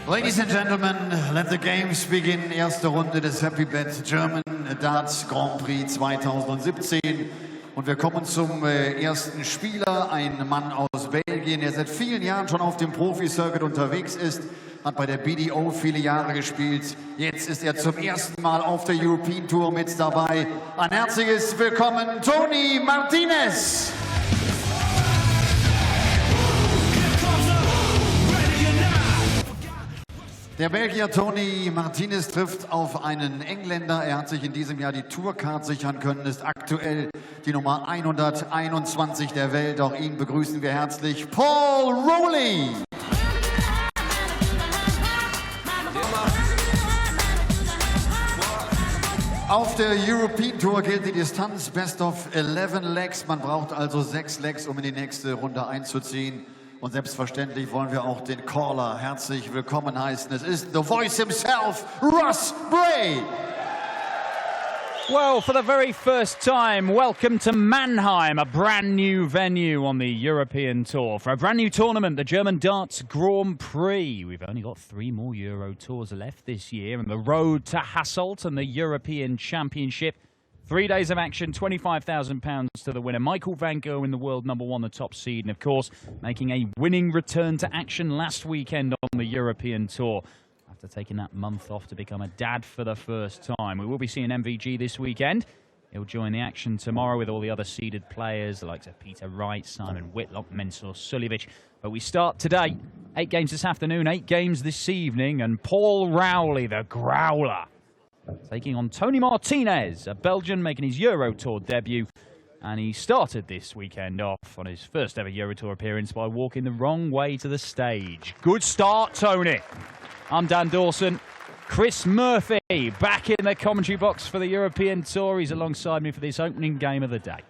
Ladies and gentlemen, let the games begin. Erste Runde des Happy Bet German Darts Grand Prix 2017. Und wir kommen zum ersten Spieler, ein Mann aus Belgien, der seit vielen Jahren schon auf dem Profi-Circuit unterwegs ist, hat bei der BDO viele Jahre gespielt. Jetzt ist er zum ersten Mal auf der European Tour mit dabei. Ein herzliches Willkommen, Tony Martinez! Der Belgier Tony Martinez trifft auf einen Engländer. Er hat sich in diesem Jahr die Tourcard sichern können, ist aktuell die Nummer 121 der Welt. Auch ihn begrüßen wir herzlich, Paul Rowley. Auf der European Tour gilt die Distanz Best of 11 Legs. Man braucht also 6 Legs, um in die nächste Runde einzuziehen. Und selbstverständlich wollen wir auch den Caller herzlich willkommen heißen. Es ist the voice himself, Prix. Well, for the very first time, welcome to Mannheim, a brand new venue on the European Tour. For a brand new tournament, the German Darts Grand Prix. We've only got 3 more Euro Tours left this year, and the road to Hasselt and the European Championship. 3 days of action, £25,000 to the winner. Michael van Gerwen in the world #1, the top seed, and of course, making a winning return to action last weekend on the European Tour. After taking that month off to become a dad for the first time. We will be seeing MVG this weekend. He'll join the action tomorrow with all the other seeded players, the likes of Peter Wright, Simon Whitlock, Mensur Suljovic. But we start today, 8 games this afternoon, 8 games this evening, and Paul Rowley, the Growler, taking on Tony Martinez, a Belgian making his Euro Tour debut. And he started this weekend off on his first ever Euro Tour appearance by walking the wrong way to the stage. Good start, Tony. I'm Dan Dawson. Chris Murphy back in the commentary box for the European Tour. He's alongside me for this opening game of the day.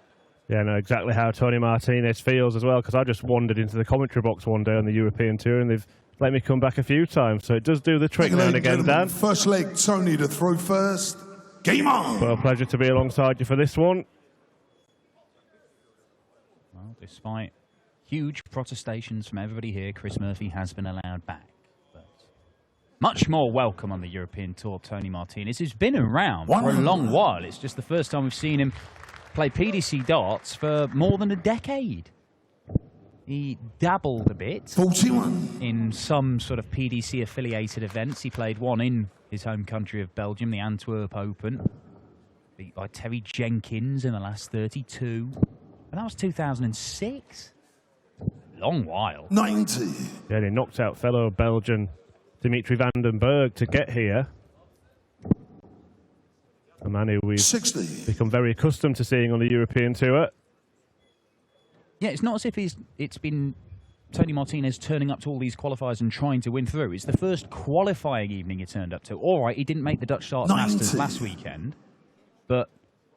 Yeah, I know exactly how Tony Martinez feels as well, because I just wandered into the commentary box one day on the European Tour and they've let me come back a few times, so it does do the trick now and again, Dan. First leg, Tony to throw first. Game on! Well, a pleasure to be alongside you for this one. Well, despite huge protestations from everybody here, Chris Murphy has been allowed back. But much more welcome on the European Tour, Tony Martinez, who's been around for a long while. It's just the first time we've seen him play PDC darts for more than a decade. He dabbled a bit 41 in some sort of PDC-affiliated events. He played one in his home country of Belgium, the Antwerp Open. Beat by Terry Jenkins in the last 32. And that was 2006. Long while. 90. Yeah, he knocked out fellow Belgian Dimitri van den Berg to get here. A man who we've 60. become very accustomed to seeing on the European Tour. Yeah, it's not as if it's been Tony Martinez turning up to all these qualifiers and trying to win through. It's the first qualifying evening he turned up to. All right, he didn't make the Dutch Darts Masters last weekend, but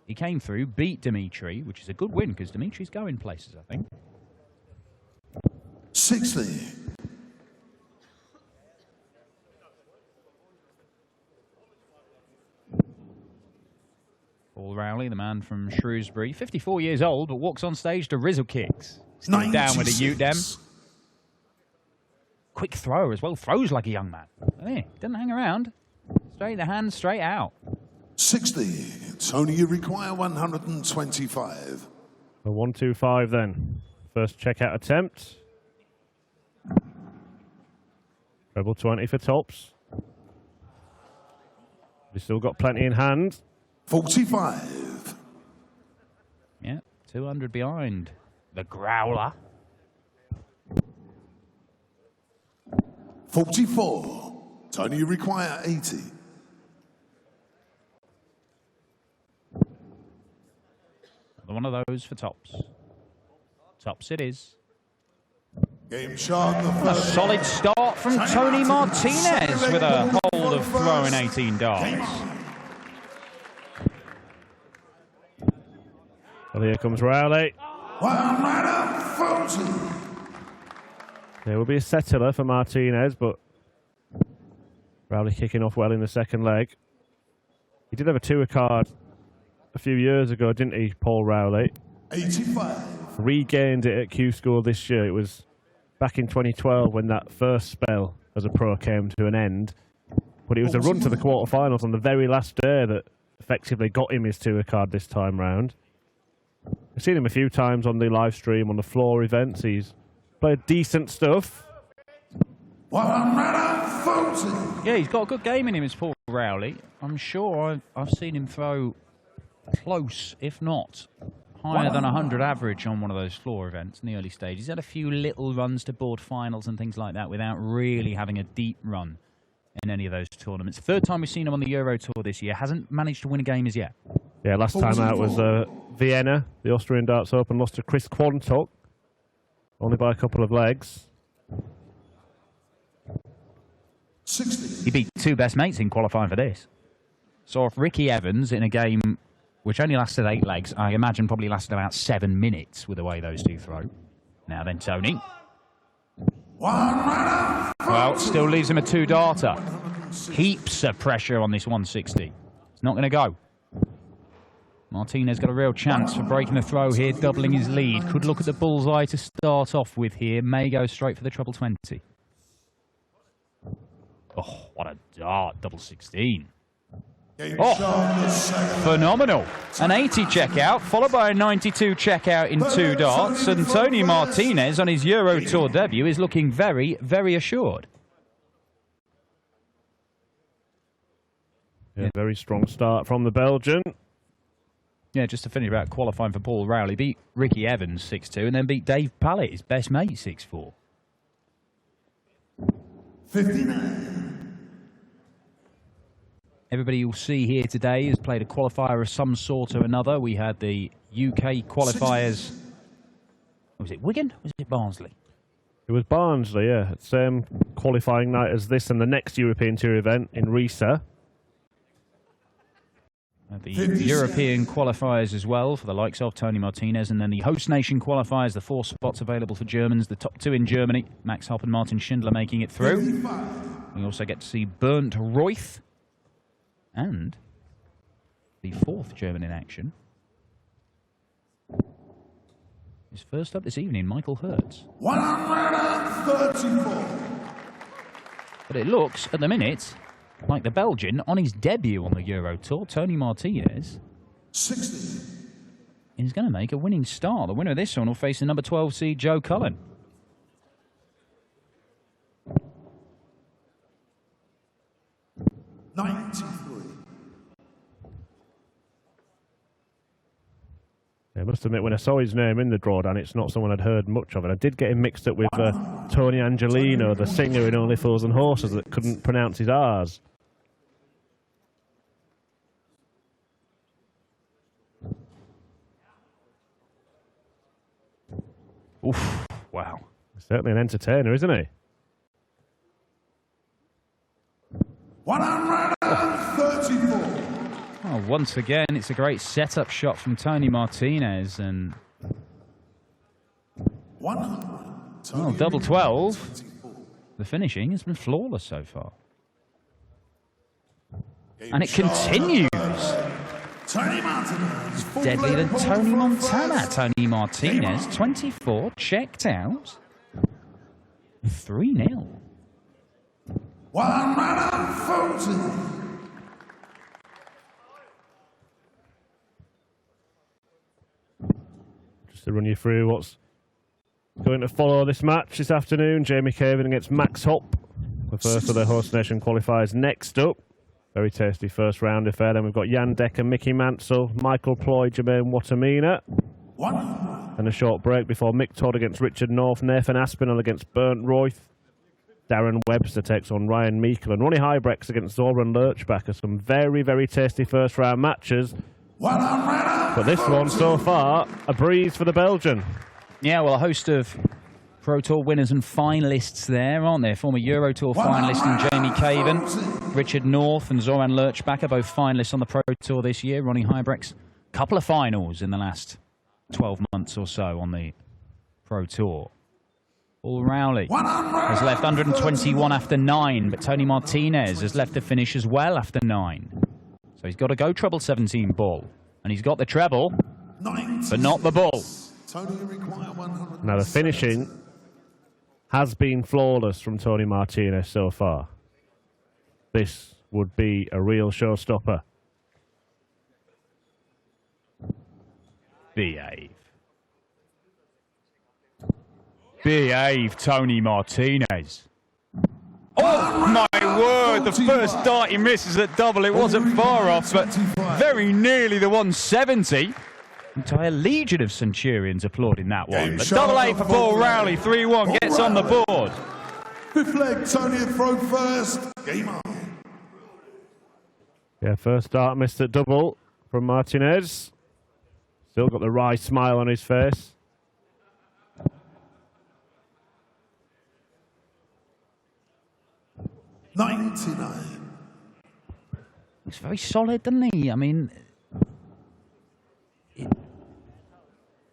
he came through, beat Dimitri, which is a good win because Dimitri's going places, I think. 60. Paul Rowley, the man from Shrewsbury, 54 years old, but walks on stage to Rizzle kicks. Still down with a Ute Dem. Quick thrower as well, throws like a young man. Hey, doesn't hang around. Straight in the hand, straight out. 60. Tony, you require 125. A 125 then. First checkout attempt. Treble 20 for tops. We've still got plenty in hand. 45. Yeah, 200 behind. The Growler. 44. Tony, you require 80. Another one of those for tops. Tops it is. Game shot. A solid start from Tony Martinez with a hold of throwing 18 darts. Well, here comes Rowley. 140. There will be a settler for Martinez, but Rowley kicking off well in the second leg. He did have a tour card a few years ago, didn't he, Paul Rowley? 85. Regained it at Q School this year. It was back in 2012 when that first spell as a pro came to an end. But it was a run to the quarterfinals on the very last day that effectively got him his tour card this time round. I've seen him a few times on the live stream, on the floor events. He's played decent stuff. Yeah, he's got a good game in him, is Paul Rowley. I'm sure I've seen him throw close, if not higher than 100 average on one of those floor events in the early stages. He's had a few little runs to board finals and things like that without really having a deep run in any of those tournaments. Third time we've seen him on the Euro Tour this year. Hasn't managed to win a game as yet. Yeah, last time out was Vienna, the Austrian Darts Open, lost to Chris Quantock, only by a couple of legs. 60. He beat two best mates in qualifying for this. Saw off Ricky Evans in a game which only lasted 8 legs. I imagine probably lasted about 7 minutes with the way those two throw. Now then, Tony. Well, still leaves him a 2-darter. Heaps of pressure on this 160. It's not going to go. Martinez got a real chance for breaking the throw here, doubling his lead. Could look at the bullseye to start off with here. May go straight for the treble 20. Oh, what a dart, double 16. Oh, phenomenal. An 80 checkout, followed by a 92 checkout in 2 darts. And Tony Martinez, on his Euro Tour debut, is looking very, very assured. Yeah, very strong start from the Belgian. Yeah, just to finish about qualifying for Paul Rowley, beat Ricky Evans 6-2 and then beat Dave Pallett, his best mate, 6-4. 59. Everybody you'll see here today has played a qualifier of some sort or another. We had the UK qualifiers. Was it Wigan? Was it Barnsley? It was Barnsley, yeah. Same qualifying night as this and the next European Tour event in Riesa. The European qualifiers as well for the likes of Tony Martinez, and then the host nation qualifiers, the 4 spots available for Germans, the top 2 in Germany, Max Hopp and Martin Schindler making it through. We also get to see Bernd Royth and the 4th German in action is first up this evening, Michael Hertz. 134. But it looks, at the minute, like the Belgian, on his debut on the Euro Tour, Tony Martinez 60. is going to make a winning start. The winner of this one will face the number 12 seed Joe Cullen. I must admit, when I saw his name in the drawdown, it's not someone I'd heard much of. And I did get him mixed up with Tony Angelino, the singer in Only Fools and Horses that couldn't pronounce his R's. Oof, wow. He's certainly an entertainer, isn't he? 134. Oh, once again, it's a great setup shot from Tony Martinez. And double 12. The finishing has been flawless so far. And it continues. Tony Martinez. Deadlier than Tony Montana. Tony Martinez, 24, checked out. 3-0. 140. Just to run you through what's going to follow this match this afternoon. Jamie Caven against Max Hopp. The first of the host nation qualifiers next up. Very tasty first round affair. Then we've got Jan Decker, Mickey Mansell, Michael Ploy, Jermaine Watamina. And a short break before Mick Todd against Richard North, Nathan Aspinall against Bernd Royth. Darren Webster takes on Ryan Meikle, and Ronnie Hybrex against Zoran Lurchbacher. Some very, very tasty first round matches. But this one so far, a breeze for the Belgian. Yeah, well, a host of Pro Tour winners and finalists there, aren't there? Former Euro Tour finalist in Jamie Caven, Richard North and Zoran Lurchbacher, both finalists on the Pro Tour this year. Ronnie Hybrex, couple of finals in the last 12 months or so on the Pro Tour. Paul Rowley has left 121 after 9, but Tony Martinez has left the finish as well after 9. So he's got to go treble 17 ball. And he's got the treble, but not the ball. Now the finishing has been flawless from Tony Martinez so far. This would be a real showstopper. Behave. Behave, Tony Martinez. Oh, my word. The first dart he misses at double. It wasn't far off, but very nearly the 170. Entire legion of Centurions applauding that one. But double eight for Paul Rowley. 3-1 gets on the board. Fifth leg, Tony throw first. Game on. Yeah, first dart missed at double from Martinez. Still got the wry smile on his face. $99. Looks very solid, doesn't he? I mean,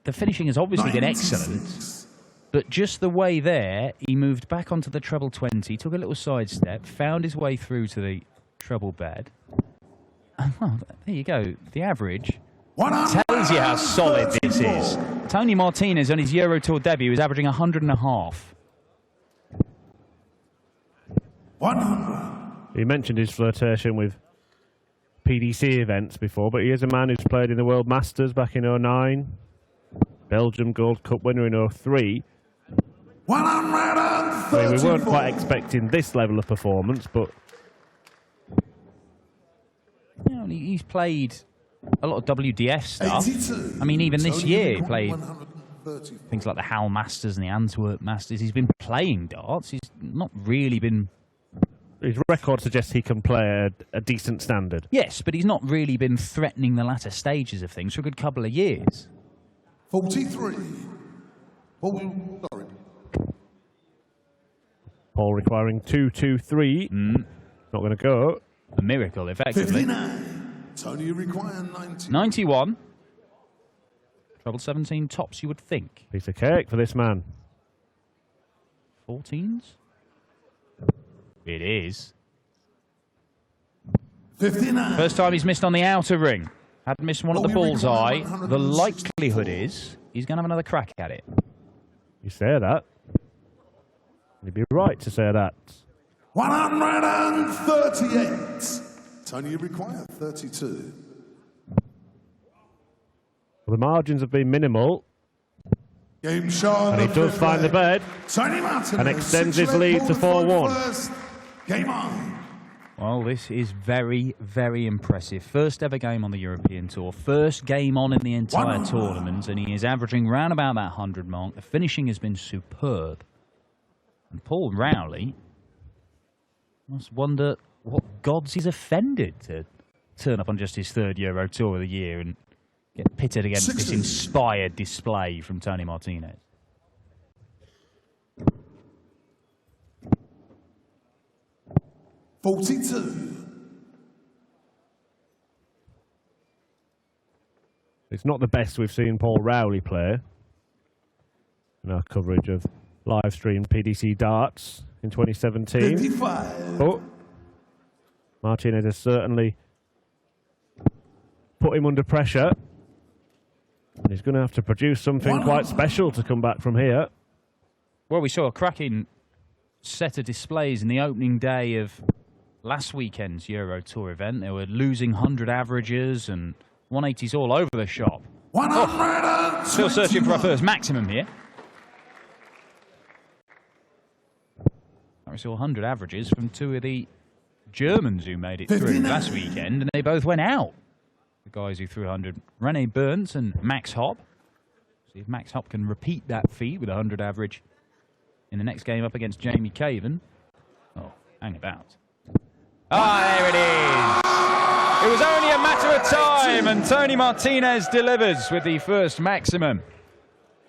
the finishing has obviously been excellent, but just the way there, he moved back onto the treble 20, took a little sidestep, found his way through to the treble bed. And well, there you go. The average tells you how solid this is. Tony Martinez on his Euro Tour debut is averaging 100.5. 100. He mentioned his flirtation with PDC events before, but he is a man who's played in the World Masters back in 2009, Belgium Gold Cup winner in 2003. 134. I mean, we weren't quite expecting this level of performance, but You know, he's played a lot of WDF stuff. 82. I mean, even this Tony year he Unicorn, played 134. things like the Hull Masters and the Antwerp Masters. He's been playing darts. He's not really been... his record suggests he can play a decent standard. Yes, but he's not really been threatening the latter stages of things for a good couple of years. 43. Sorry. Paul requiring 2-2-3. Not going to go. A miracle, effectively. 59. Tony require 90. 91. Treble 17 tops, you would think. Piece of cake for this man. 14s? It is. 59. First time he's missed on the outer ring. Had missed one at the bullseye. The likelihood is he's going to have another crack at it. You say that. You'd be right to say that. 138. Tony, you require 32. Well, the margins have been minimal, Game shot. and he does find the bed. Tony Martinez and extends his lead to 4-1. Game on. Well, this is very, very impressive. First ever game on the European Tour. First game on in the entire tournament, and he is averaging round about that 100 mark. The finishing has been superb. And Paul Rowley must wonder what gods he's offended to turn up on just his third Euro Tour of the year and get pitted against this inspired display from Tony Martinez. It's not the best we've seen Paul Rowley play in our coverage of live-streamed PDC darts in 2017. 55. But Martinez has certainly put him under pressure. And he's going to have to produce something quite special to come back from here. Well, we saw a cracking set of displays in the opening day of last weekend's Euro Tour event. They were losing 100 averages and 180s all over the shop. Still searching for our first maximum here. We saw 100 averages from two of the Germans who made it through last weekend, and they both went out. The guys who threw 100, Rene Burns and Max Hopp. See if Max Hopp can repeat that feat with a 100 average in the next game up against Jamie Caven. Oh, hang about. Ah, there it is. It was only a matter of time, and Tony Martinez delivers with the first maximum.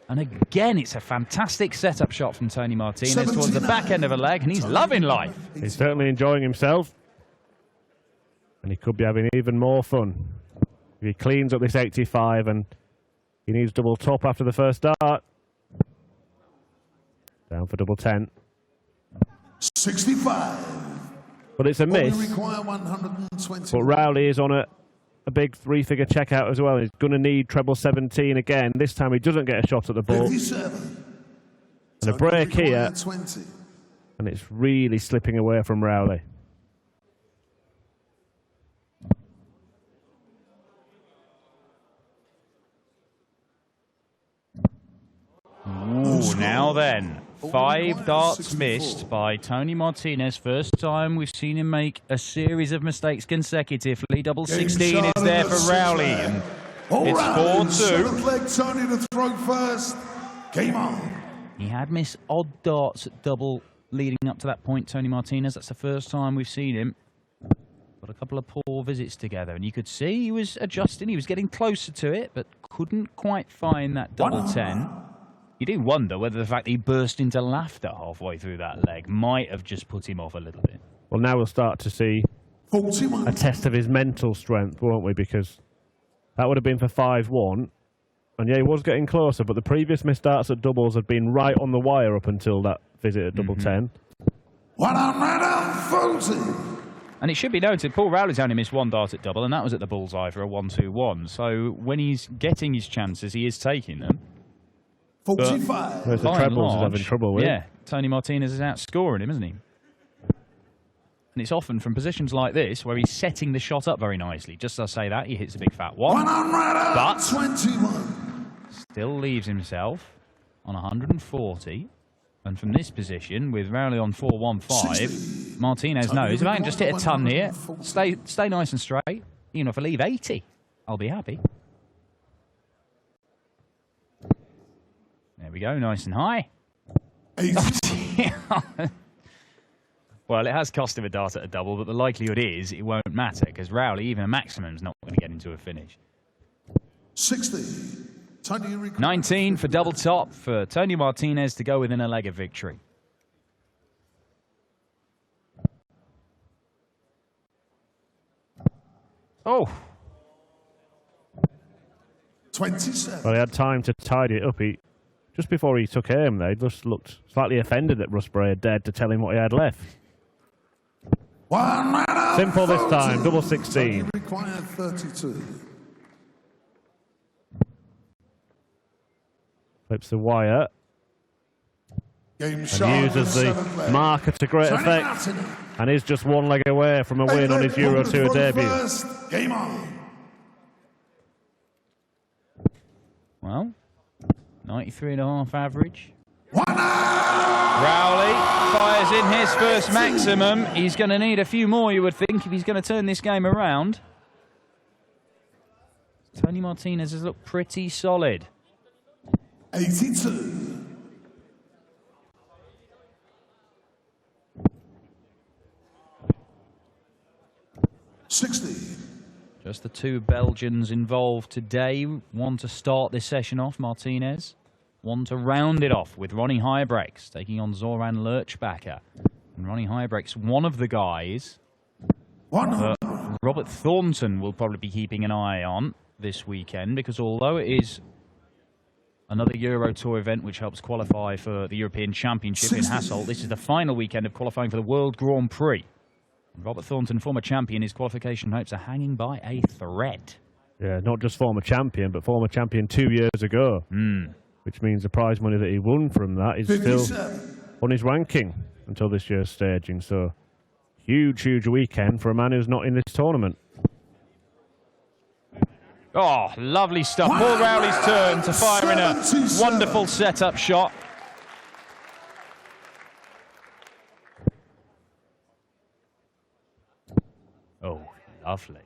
And again, it's a fantastic setup shot from Tony Martinez towards the back end of a leg, and he's loving life. He's certainly enjoying himself. And he could be having even more fun. If he cleans up this 85 and he needs double top after the first dart. Down for double 10. 65. But it's a miss. Require 120. But Rowley is on a big three-figure checkout as well. He's going to need treble 17 again. This time he doesn't get a shot at the ball. 57. And And a break here, 20. and it's really slipping away from Rowley. Ooh, now then. 5 darts missed by Tony Martinez. First time we've seen him make a series of mistakes consecutively. Double 16 is there for Rowley. And it's 4-2. Leg Tony to throw first. Game on. He had missed odd darts at double leading up to that point, Tony Martinez. That's the first time we've seen him. Got a couple of poor visits together, and you could see he was adjusting. He was getting closer to it, but couldn't quite find that double 10. You do wonder whether the fact that he burst into laughter halfway through that leg might have just put him off a little bit. Well, now we'll start to see a test of his mental strength, won't we? Because that would have been for 5-1. And yeah, he was getting closer, but the previous missed darts at doubles had been right on the wire up until that visit at double 10. 140. And it should be noted, Paul Rowley's only missed 1 dart at double, and that was at the bullseye for a 1-2-1. So when he's getting his chances, he is taking them. 45. Whereas the trebles he's having trouble with. Yeah, Tony Martinez is outscoring him, isn't he? And it's often from positions like this where he's setting the shot up very nicely. Just as I say that, he hits a big fat one. But 21. still leaves himself on 140. And from this position, with Rowley on 4-1-5, Martinez knows if I can just hit a ton here, stay nice and straight, even if I leave 80, I'll be happy. There we go, nice and high. Well, it has cost him a dart at a double, but the likelihood is it won't matter because Rowley, even a maximum, is not going to get into a finish. 60. 19 for double top for Tony Martinez to go within a leg of victory. Oh. 27. Well, he had time to tidy it up. Just before he took aim there, he just looked slightly offended that Rusbury had dared to tell him what he had left. Simple this time, double 16. Required 32. Flips the wire. Game And uses the marker to great effect. And is just 1 leg away from a win on his Euro Tour debut. Game on. Well, 93.5 average. Rowley fires in his first maximum. He's going to need a few more, you would think, if he's going to turn this game around. Tony Martinez has looked pretty solid. 82. Just the 2 Belgians involved today. One to start this session off, Martinez. One to round it off with Ronnie Huybrechts taking on Zoran Lerchbacher. And Ronnie Huybrechts, one of the guys Robert Thornton will probably be keeping an eye on this weekend, because although it is another Euro Tour event which helps qualify for the European Championship in Hasselt, this is the final weekend of qualifying for the World Grand Prix. Robert Thornton, former champion, his qualification hopes are hanging by a thread. Yeah, not just former champion, but former champion 2 years ago. Which means the prize money that he won from that is still on his ranking until this year's staging. So, huge, huge weekend for a man who's not in this tournament. Oh, lovely stuff. Paul Rowley's turn to fire in a wonderful setup shot. Oh, lovely.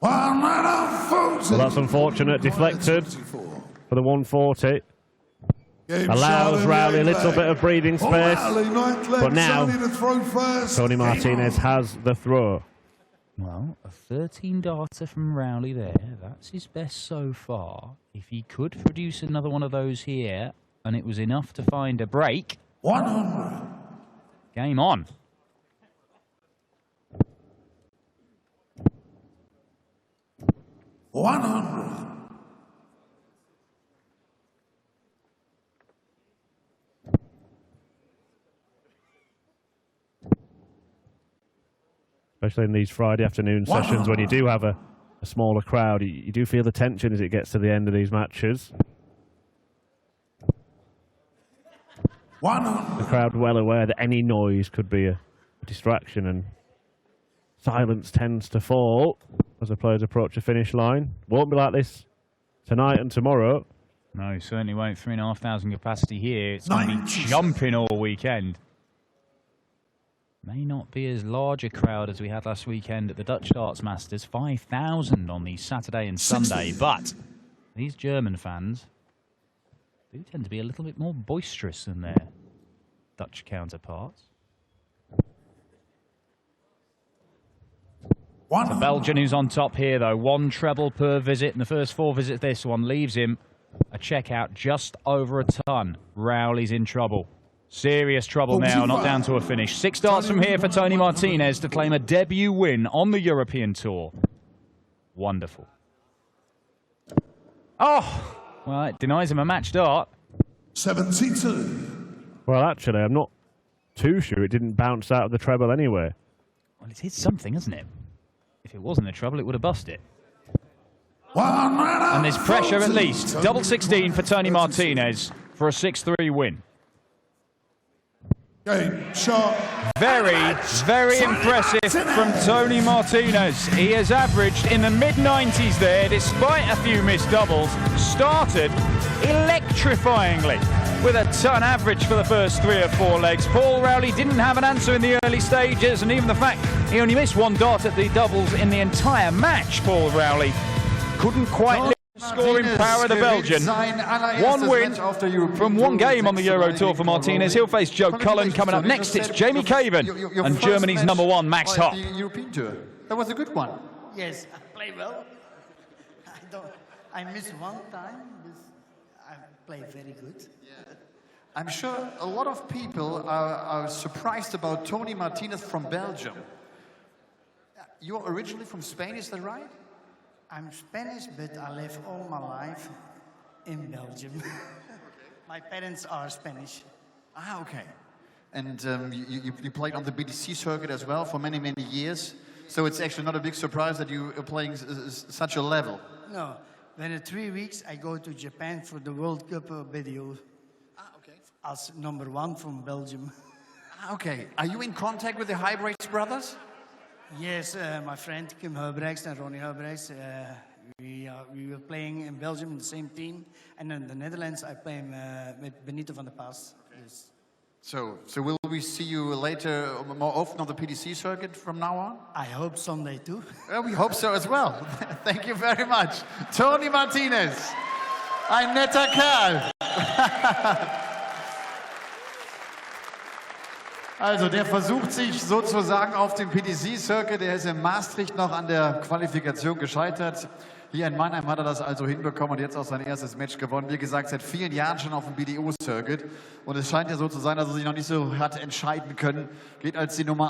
Well, that's unfortunate. Deflected for the 140. Allows Rowley a little bit of breathing space. But now, Tony Martinez has the throw. Well, a 13-darter from Rowley there. That's his best so far. If he could produce another one of those here, and it was enough to find a break. 100. Game on. Especially in these Friday afternoon sessions when you do have a smaller crowd, you do feel the tension as it gets to the end of these matches. The crowd well aware that any noise could be a distraction, and silence tends to fall as the players approach the finish line. Won't be like this tonight and tomorrow. No, certainly won't. 3,500 capacity here. It's going to be jumping all weekend. May not be as large a crowd as we had last weekend at the Dutch Darts Masters. 5,000 on the Saturday and Sunday. But these German fans do tend to be a little bit more boisterous than their Dutch counterparts. The Belgian who's on top here, though. 1 treble per visit, and the first 4 visits this one leaves him a checkout just over a ton. Rowley's in trouble. Serious trouble now, not down to a finish. 6 darts from here for Tony Martinez to claim a debut win on the European Tour. Wonderful. Oh! Well, it denies him a match dart. 72. Well, actually, I'm not too sure it didn't bounce out of the treble anyway. Well, it hit something, isn't it? If it wasn't a treble, it would have busted. And there's pressure at least. Double 16 for Tony Martinez for a 6-3 win. Very, very impressive from Tony Martinez. He has averaged in the mid-90s there, despite a few missed doubles. Started electrifyingly with a ton average for the first 3 or 4 legs. Paul Rowley didn't have an answer in the early stages, and even the fact he only missed 1 dart at the doubles in the entire match, Paul Rowley couldn't quite lift the scoring power of the Belgian. 1 win from 1 game on the Euro Tour for Martinez. He'll face Joe Cullen. Coming up next, it's Jamie Caven and Germany's #1, Max Hopp. European Tour. That was a good one. Yes, I play well. I missed 1 time, but I play very good. I'm sure a lot of people are surprised about Tony Martinez from Belgium. You're originally from Spain, is that right? I'm Spanish, but I live all my life in Belgium. My parents are Spanish. Ah, okay. And you played on the BDC circuit as well for many, many years. So it's actually not a big surprise that you are playing such a level. No. When in 3 weeks, I go to Japan for the World Cup video. Ah, okay. As #1 from Belgium. Ah, okay. Are you in contact with the Highbreaks brothers? Yes, my friend Kim Heubrechts and Ronnie Heubrechts. We were playing in Belgium in the same team. And in the Netherlands, I play with Benito van der Pas. Okay. Yes. So will we see you later more often on the PDC circuit from now on? I hope Sunday too. Well, we hope so as well. Thank you very much. Tony Martinez, ein netter Kerl. Also, der versucht sich sozusagen auf dem PDC-Circuit. Der ist in Maastricht noch an der Qualifikation gescheitert. Hier in Mannheim hat er das also hinbekommen und jetzt auch sein erstes Match gewonnen. Wie gesagt, seit vielen Jahren schon auf dem BDO-Circuit. Und es scheint ja so zu sein, dass er sich noch nicht so hat entscheiden können. Geht als die Nummer